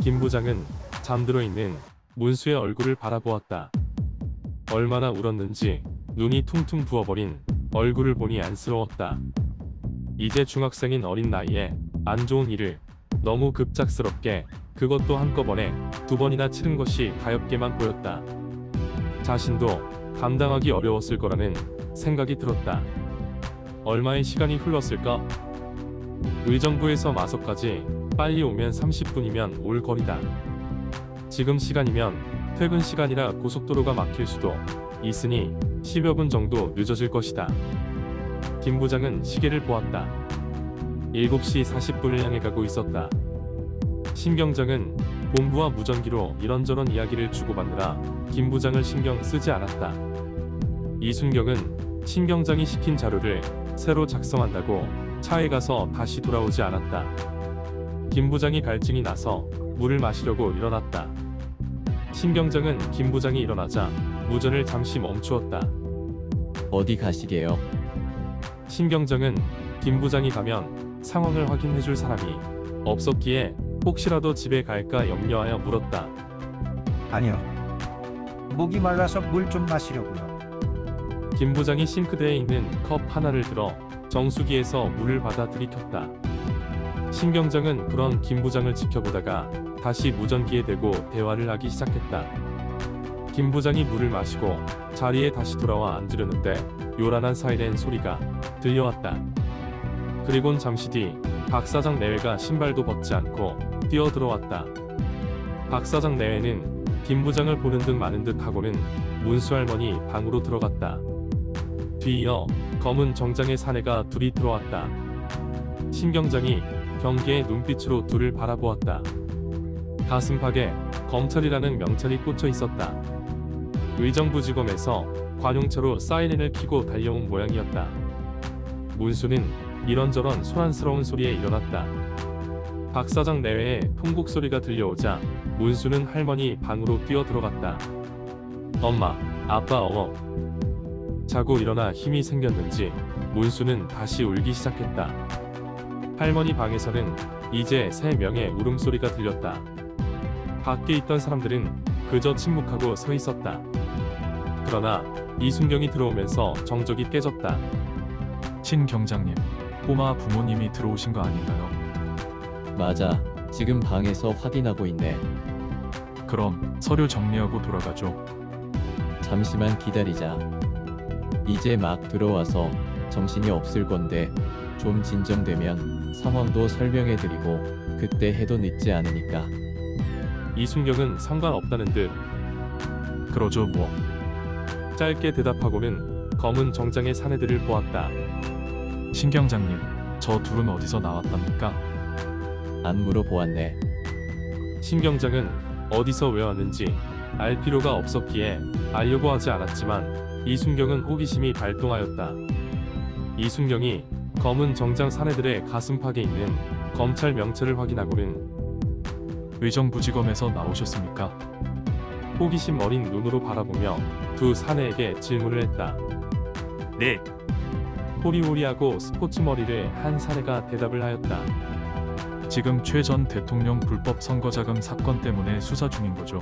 김 부장은 잠들어 있는 문수의 얼굴을 바라보았다. 얼마나 울었는지 눈이 퉁퉁 부어버린 얼굴을 보니 안쓰러웠다. 이제 중학생인 어린 나이에 안 좋은 일을 너무 급작스럽게, 그것도 한꺼번에 2번이나 치른 것이 가엾게만 보였다. 자신도 감당하기 어려웠을 거라는 생각이 들었다. 얼마의 시간이 흘렀을까? 의정부에서 마석까지 빨리 오면 30분이면 올 거리다. 지금 시간이면 퇴근 시간이라 고속도로가 막힐 수도 있으니 10여 분 정도 늦어질 것이다. 김 부장은 시계를 보았다. 7시 40분을 향해 가고 있었다. 신경장은 본부와 무전기로 이런저런 이야기를 주고받느라 김 부장을 신경 쓰지 않았다. 이순경은 신경장이 시킨 자료를 새로 작성한다고 차에 가서 다시 돌아오지 않았다. 김 부장이 갈증이 나서 물을 마시려고 일어났다. 신경장은 김 부장이 일어나자 무전을 잠시 멈추었다. 어디 가시게요? 신경장은 김 부장이 가면 상황을 확인해줄 사람이 없었기에 혹시라도 집에 갈까 염려하여 물었다. 아니요. 목이 말라서 물 좀 마시려고요. 김 부장이 싱크대에 있는 컵 하나를 들어 정수기에서 물을 받아 들이켰다. 신경장은 그런 김 부장을 지켜보다가 다시 무전기에 대고 대화를 하기 시작했다. 김 부장이 물을 마시고 자리에 다시 돌아와 앉으려는데 요란한 사이렌 소리가 들려왔다. 그리곤 잠시 뒤 박 사장 내외가 신발도 벗지 않고 뛰어들어왔다. 박 사장 내외는 김 부장을 보는 듯 마는 듯 하고는 문수 할머니 방으로 들어갔다. 뒤이어 검은 정장의 사내가 둘이 들어왔다. 신경장이 경계의 눈빛으로 둘을 바라보았다. 가슴팍에 검찰이라는 명찰이 꽂혀 있었다. 의정부지검에서 관용차로 사이렌을 켜고 달려온 모양이었다. 문수는 이런저런 소란스러운 소리에 일어났다. 박 사장 내외에 통곡 소리가 들려오자 문수는 할머니 방으로 뛰어들어갔다. 엄마, 아빠, 어머. 자고 일어나 힘이 생겼는지 문수는 다시 울기 시작했다. 할머니 방에서는 이제 3명의 울음소리가 들렸다. 밖에 있던 사람들은 그저 침묵하고 서 있었다. 그러나 이순경이 들어오면서 정적이 깨졌다. 신 경장님, 꼬마 부모님이 들어오신 거 아닌가요? 맞아. 지금 방에서 확인하고 있네. 그럼 서류 정리하고 돌아가죠. 잠시만 기다리자. 이제 막 들어와서 정신이 없을 건데 좀 진정되면 상황도 설명해드리고 그때 해도 늦지 않으니까. 이순경은 상관없다는 듯 그러죠 뭐. 짧게 대답하고는 검은 정장의 사내들을 보았다. 신 경장님, 저 둘은 어디서 나왔답니까? 안 물어보았네. 신경장은 어디서 왜 왔는지 알 필요가 없었기에 알려고 하지 않았지만 이순경은 호기심이 발동하였다. 이순경이 검은 정장 사내들의 가슴팍에 있는 검찰 명찰을 확인하고는 의정부지검에서 나오셨습니까? 호기심 어린 눈으로 바라보며 두 사내에게 질문을 했다. 네, 호리호리하고 스포츠 머리를 한 사내가 대답을 하였다. 지금 최 전 대통령 불법 선거자금 사건 때문에 수사 중인 거죠.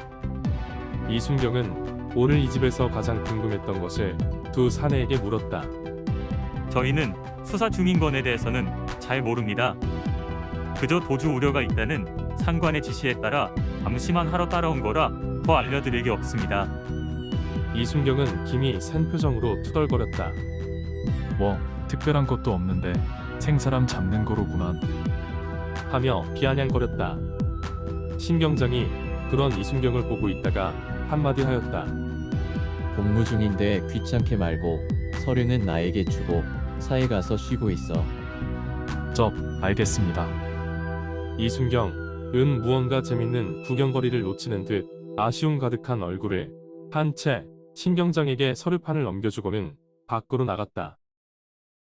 이순경은 오늘 이 집에서 가장 궁금했던 것을 두 사내에게 물었다. 저희는 수사 중인 건에 대해서는 잘 모릅니다. 그저 도주 우려가 있다는 상관의 지시에 따라 감시만 하러 따라온 거라 더 알려드릴 게 없습니다. 이순경은 김이 센 표정으로 투덜거렸다. 뭐 특별한 것도 없는데 생사람 잡는 거로구만. 하며 비아냥거렸다. 신경장이 그런 이순경을 보고 있다가 한마디 하였다. 복무 중인데 귀찮게 말고 서류는 나에게 주고 사에 가서 쉬고 있어. 알겠습니다. 이순경은 무언가 재밌는 구경거리를 놓치는 듯 아쉬움 가득한 얼굴을 한 채 신경장에게 서류판을 넘겨주고는 밖으로 나갔다.